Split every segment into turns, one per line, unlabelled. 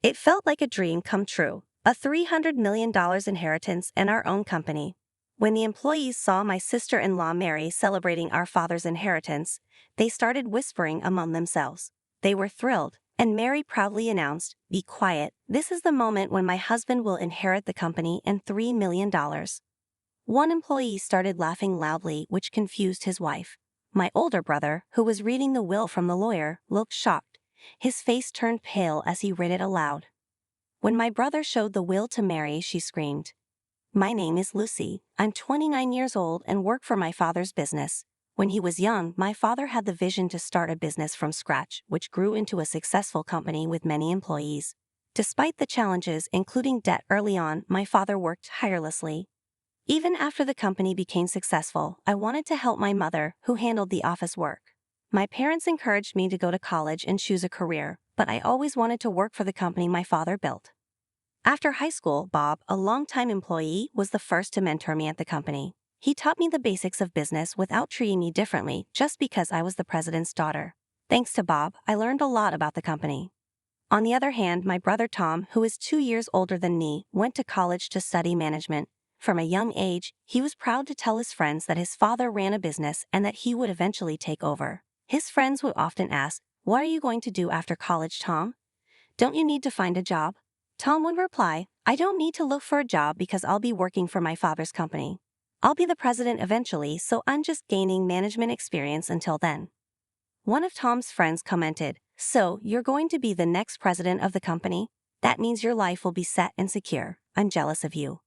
It felt like a dream come true, a $300 million inheritance and our own company. When the employees saw my sister-in-law Mary celebrating our father's inheritance, they started whispering among themselves. They were thrilled, and Mary proudly announced, "Be quiet, this is the moment when my husband will inherit the company and $3 million." One employee started laughing loudly, which confused his wife. My older brother, who was reading the will from the lawyer, looked shocked. His face turned pale as he read it aloud. When my brother showed the will to Mary, she screamed, "My name is Lucy. I'm 29 years old and work for my father's business. When he was young, my father had the vision to start a business from scratch, which grew into a successful company with many employees. Despite the challenges, including debt early on, my father worked tirelessly. Even after the company became successful, I wanted to help my mother, who handled the office work. My parents encouraged me to go to college and choose a career, but I always wanted to work for the company my father built." After high school, Bob, a longtime employee, was the first to mentor me at the company. He taught me the basics of business without treating me differently just because I was the president's daughter. Thanks to Bob, I learned a lot about the company. On the other hand, my brother Tom, who is 2 years older than me, went to college to study management. From a young age, he was proud to tell his friends that his father ran a business and that he would eventually take over. His friends would often ask, "What are you going to do after college, Tom? Don't you need to find a job?" Tom would reply, "I don't need to look for a job because I'll be working for my father's company. I'll be the president eventually, so I'm just gaining management experience until then." One of Tom's friends commented, "So, you're going to be the next president of the company? That means your life will be set and secure. I'm jealous of you."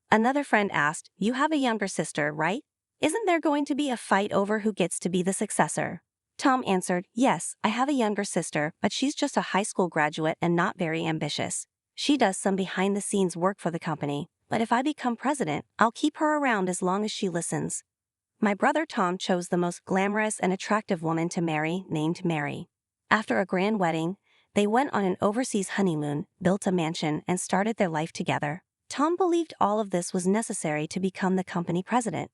Another friend asked, "You have a younger sister, right? Isn't there going to be a fight over who gets to be the successor?" Tom answered, "Yes, I have a younger sister, but she's just a high school graduate and not very ambitious. She does some behind-the-scenes work for the company, but if I become president, I'll keep her around as long as she listens." My brother Tom chose the most glamorous and attractive woman to marry, named Mary. After a grand wedding, they went on an overseas honeymoon, built a mansion, and started their life together. Tom believed all of this was necessary to become the company president.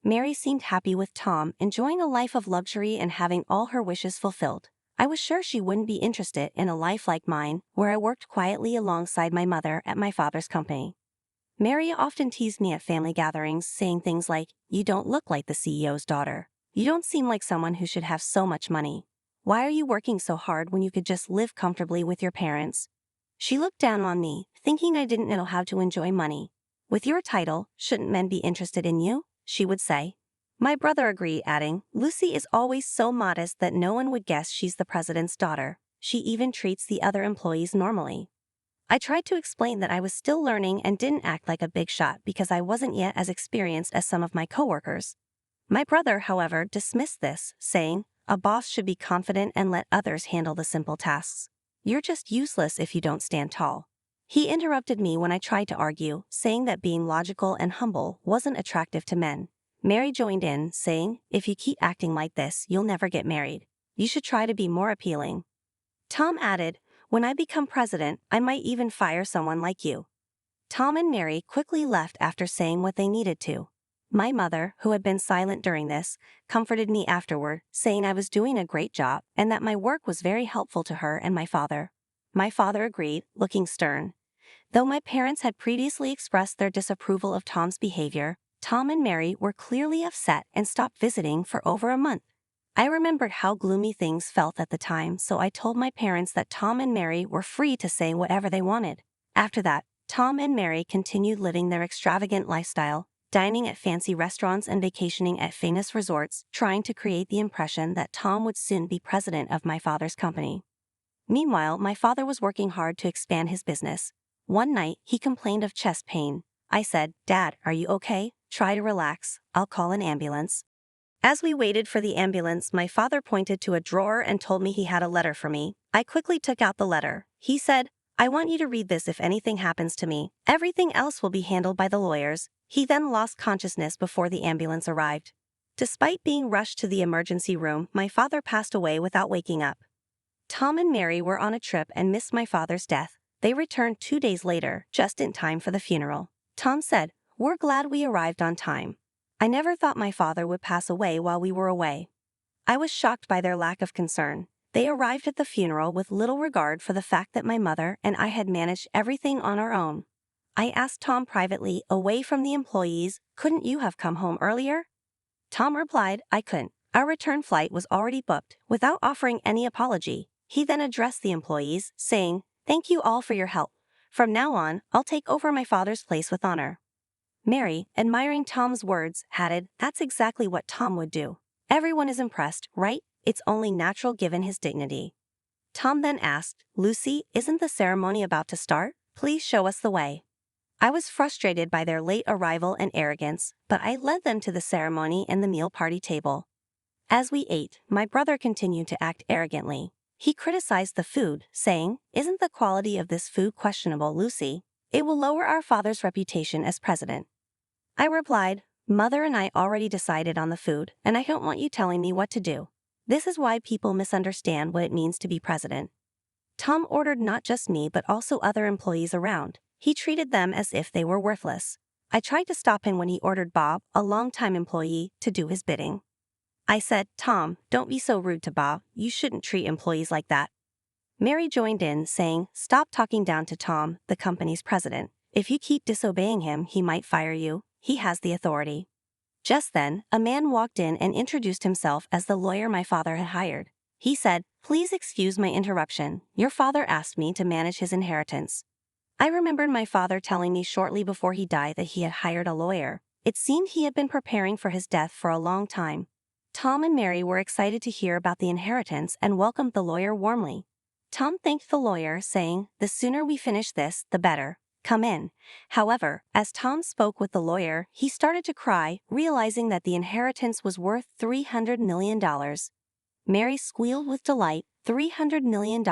Mary seemed happy with Tom, enjoying a life of luxury and having all her wishes fulfilled. I was sure she wouldn't be interested in a life like mine, where I worked quietly alongside my mother at my father's company. Mary often teased me at family gatherings, saying things like, "You don't look like the CEO's daughter. You don't seem like someone who should have so much money. Why are you working so hard when you could just live comfortably with your parents?" She looked down on me, thinking I didn't know how to enjoy money. "With your title, shouldn't men be interested in you?" she would say. My brother agreed, adding, "Lucy is always so modest that no one would guess she's the president's daughter. She even treats the other employees normally." I tried to explain that I was still learning and didn't act like a big shot because I wasn't yet as experienced as some of my coworkers. My brother, however, dismissed this, saying, "A boss should be confident and let others handle the simple tasks. You're just useless if you don't stand tall." He interrupted me when I tried to argue, saying that being logical and humble wasn't attractive to men. Mary joined in, saying, "If you keep acting like this, you'll never get married. You should try to be more appealing." Tom added, "When I become president, I might even fire someone like you." Tom and Mary quickly left after saying what they needed to. My mother, who had been silent during this, comforted me afterward, saying I was doing a great job and that my work was very helpful to her and my father. My father agreed, looking stern. Though my parents had previously expressed their disapproval of Tom's behavior, Tom and Mary were clearly upset and stopped visiting for over a month. I remembered how gloomy things felt at the time, so I told my parents that Tom and Mary were free to say whatever they wanted. After that, Tom and Mary continued living their extravagant lifestyle, dining at fancy restaurants and vacationing at famous resorts, trying to create the impression that Tom would soon be president of my father's company. Meanwhile, my father was working hard to expand his business. One night, he complained of chest pain. I said, "Dad, are you okay? Try to relax. I'll call an ambulance." As we waited for the ambulance, my father pointed to a drawer and told me he had a letter for me. I quickly took out the letter. He said, "I want you to read this if anything happens to me. Everything else will be handled by the lawyers." He then lost consciousness before the ambulance arrived. Despite being rushed to the emergency room, my father passed away without waking up. Tom and Mary were on a trip and missed my father's death. They returned 2 days later, just in time for the funeral. Tom said, "We're glad we arrived on time. I never thought my father would pass away while we were away." I was shocked by their lack of concern. They arrived at the funeral with little regard for the fact that my mother and I had managed everything on our own. I asked Tom privately, away from the employees, "Couldn't you have come home earlier?" Tom replied, "I couldn't. Our return flight was already booked," without offering any apology. He then addressed the employees, saying, "Thank you all for your help. From now on, I'll take over my father's place with honor." Mary, admiring Tom's words, added, "That's exactly what Tom would do. Everyone is impressed, right? It's only natural given his dignity." Tom then asked, "Lucy, isn't the ceremony about to start? Please show us the way." I was frustrated by their late arrival and arrogance, but I led them to the ceremony and the meal party table. As we ate, my brother continued to act arrogantly. He criticized the food, saying, "Isn't the quality of this food questionable, Lucy? It will lower our father's reputation as president." I replied, "Mother and I already decided on the food, and I don't want you telling me what to do. This is why people misunderstand what it means to be president." Tom ordered not just me but also other employees around. He treated them as if they were worthless. I tried to stop him when he ordered Bob, a longtime employee, to do his bidding. I said, "Tom, don't be so rude to Bob. You shouldn't treat employees like that." Mary joined in, saying, "Stop talking down to Tom, the company's president. If you keep disobeying him, he might fire you. He has the authority." Just then, a man walked in and introduced himself as the lawyer my father had hired. He said, "Please excuse my interruption. Your father asked me to manage his inheritance." I remembered my father telling me shortly before he died that he had hired a lawyer. It seemed he had been preparing for his death for a long time. Tom and Mary were excited to hear about the inheritance and welcomed the lawyer warmly. Tom thanked the lawyer, saying, "The sooner we finish this, the better. Come in." However, as Tom spoke with the lawyer, he started to cry, realizing that the inheritance was worth $300 million. Mary squealed with delight. $300 million,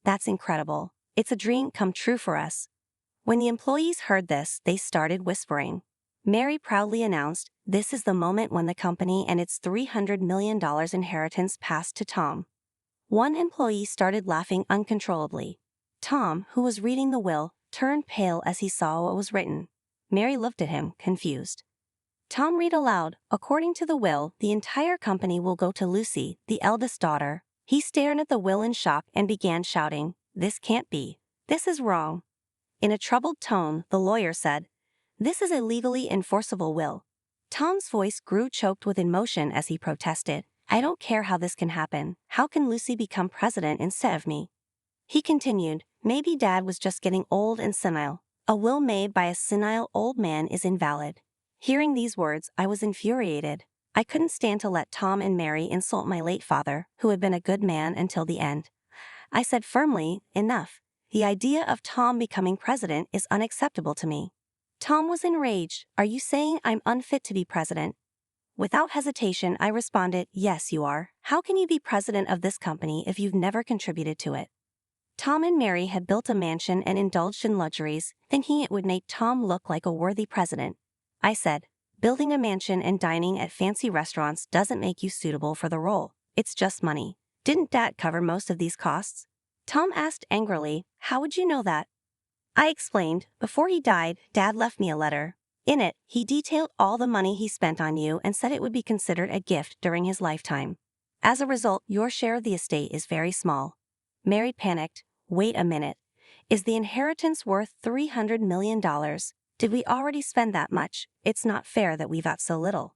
that's incredible. It's a dream come true for us. When the employees heard this, they started whispering. Mary proudly announced, "This is the moment when the company and its $300 million inheritance passed to Tom." One employee started laughing uncontrollably. Tom, who was reading the will, turned pale as he saw what was written. Mary looked at him, confused. Tom read aloud, "According to the will, the entire company will go to Lucy, the eldest daughter." He stared at the will in shock and began shouting, "This can't be. This is wrong." In a troubled tone, the lawyer said, "This is a legally enforceable will." Tom's voice grew choked with emotion as he protested, "I don't care how this can happen. How can Lucy become president instead of me?" He continued, "Maybe Dad was just getting old and senile. A will made by a senile old man is invalid." Hearing these words, I was infuriated. I couldn't stand to let Tom and Mary insult my late father, who had been a good man until the end. I said firmly, "Enough. The idea of Tom becoming president is unacceptable to me." Tom was enraged. "Are you saying I'm unfit to be president?" Without hesitation, I responded, "Yes, you are. How can you be president of this company if you've never contributed to it?" Tom and Mary had built a mansion and indulged in luxuries, thinking it would make Tom look like a worthy president. I said, "Building a mansion and dining at fancy restaurants doesn't make you suitable for the role. It's just money. Didn't Dad cover most of these costs?" Tom asked angrily, "How would you know that?" I explained, "Before he died, Dad left me a letter. In it, he detailed all the money he spent on you and said it would be considered a gift during his lifetime. As a result, your share of the estate is very small." Mary panicked. "Wait a minute. Is the inheritance worth $300 million? Did we already spend that much? It's not fair that we got so little."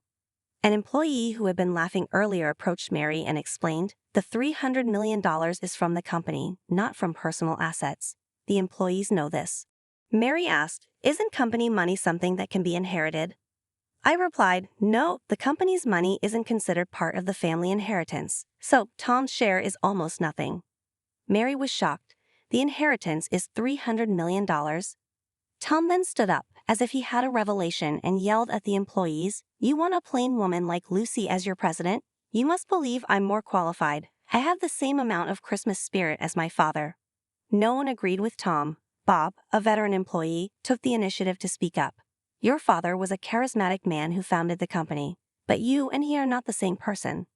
An employee who had been laughing earlier approached Mary and explained, "The $300 million is from the company, not from personal assets. The employees know this." Mary asked, "Isn't company money something that can be inherited?" I replied, "No, the company's money isn't considered part of the family inheritance, so Tom's share is almost nothing." Mary was shocked. "The inheritance is $300 million. Tom then stood up, as if he had a revelation, and yelled at the employees, "You want a plain woman like Lucy as your president? You must believe I'm more qualified. I have the same amount of Christmas spirit as my father." No one agreed with Tom. Bob, a veteran employee, took the initiative to speak up. "Your father was a charismatic man who founded the company, but you and he are not the same person."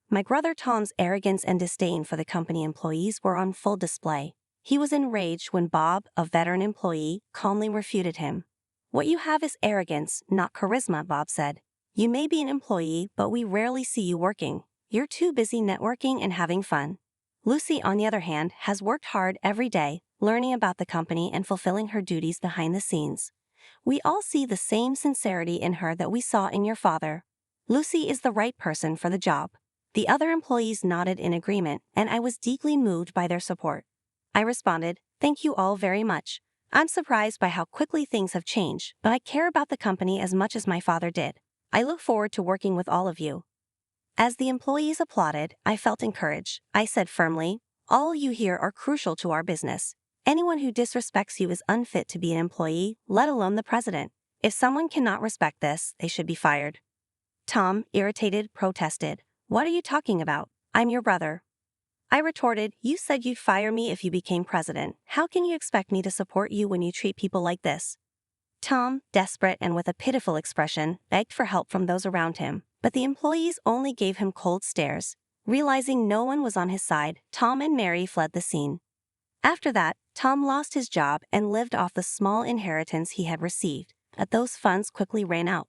My brother Tom's arrogance and disdain for the company employees were on full display. He was enraged when Bob, a veteran employee, calmly refuted him. "What you have is arrogance, not charisma," Bob said. "You may be an employee, but we rarely see you working. You're too busy networking and having fun." Lucy, on the other hand, has worked hard every day, learning about the company and fulfilling her duties behind the scenes. We all see the same sincerity in her that we saw in your father. Lucy is the right person for the job. The other employees nodded in agreement, and I was deeply moved by their support. I responded, "Thank you all very much. I'm surprised by how quickly things have changed, but I care about the company as much as my father did. I look forward to working with all of you." As the employees applauded, I felt encouraged. I said firmly, "All you here are crucial to our business. Anyone who disrespects you is unfit to be an employee, let alone the president. If someone cannot respect this, they should be fired." Tom, irritated, protested, "What are you talking about? I'm your brother." I retorted, "You said you'd fire me if you became president. How can you expect me to support you when you treat people like this?" Tom, desperate and with a pitiful expression, begged for help from those around him, but the employees only gave him cold stares. Realizing no one was on his side, Tom and Mary fled the scene. After that, Tom lost his job and lived off the small inheritance he had received, but those funds quickly ran out.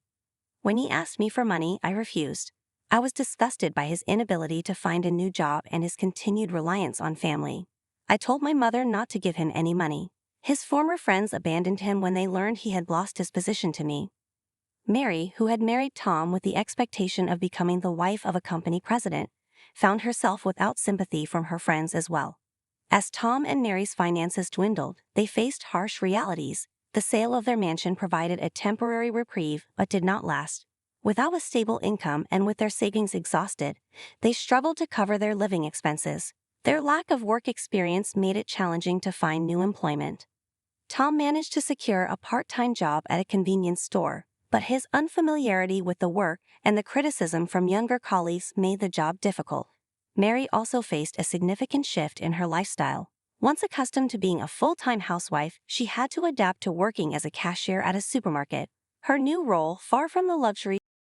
When he asked me for money, I refused. I was disgusted by his inability to find a new job and his continued reliance on family. I told my mother not to give him any money. His former friends abandoned him when they learned he had lost his position to me. Mary, who had married Tom with the expectation of becoming the wife of a company president, found herself without sympathy from her friends as well. As Tom and Mary's finances dwindled, they faced harsh realities. The sale of their mansion provided a temporary reprieve but did not last. Without a stable income and with their savings exhausted, they struggled to cover their living expenses. Their lack of work experience made it challenging to find new employment. Tom managed to secure a part-time job at a convenience store, but his unfamiliarity with the work and the criticism from younger colleagues made the job difficult. Mary also faced a significant shift in her lifestyle. Once accustomed to being a full-time housewife, she had to adapt to working as a cashier at a supermarket. Her new role, far from the luxury